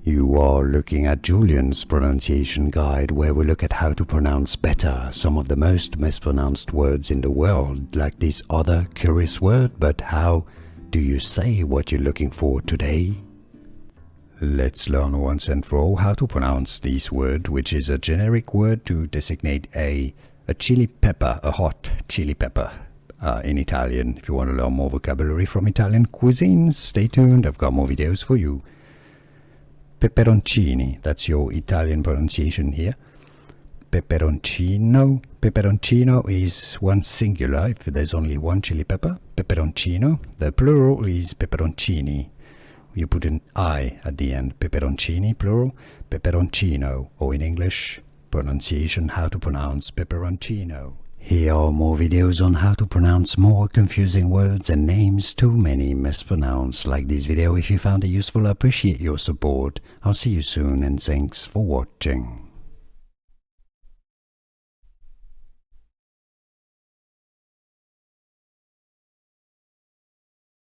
You are looking at Julian's pronunciation guide, where we look at how to pronounce better some of the most mispronounced words in the world, like this other curious word. But how do you say what you're looking for today? Let's learn once and for all how to pronounce this word, which is a generic word to designate a chili pepper, a hot chili pepper in Italian. If you want to learn more vocabulary from Italian cuisine, stay tuned, I've got more videos for you. Peperoncini, that's your Italian pronunciation here. Peperoncino. Peperoncino is one singular if there's only one chili pepper. Peperoncino. The plural is peperoncini. You put an I at the end. Peperoncini, plural. Peperoncino, or in English, pronunciation, how to pronounce peperoncino. Here are more videos on how to pronounce more confusing words and names too many mispronounced. Like this video if you found it useful. I appreciate your support. I'll see you soon and thanks for watching.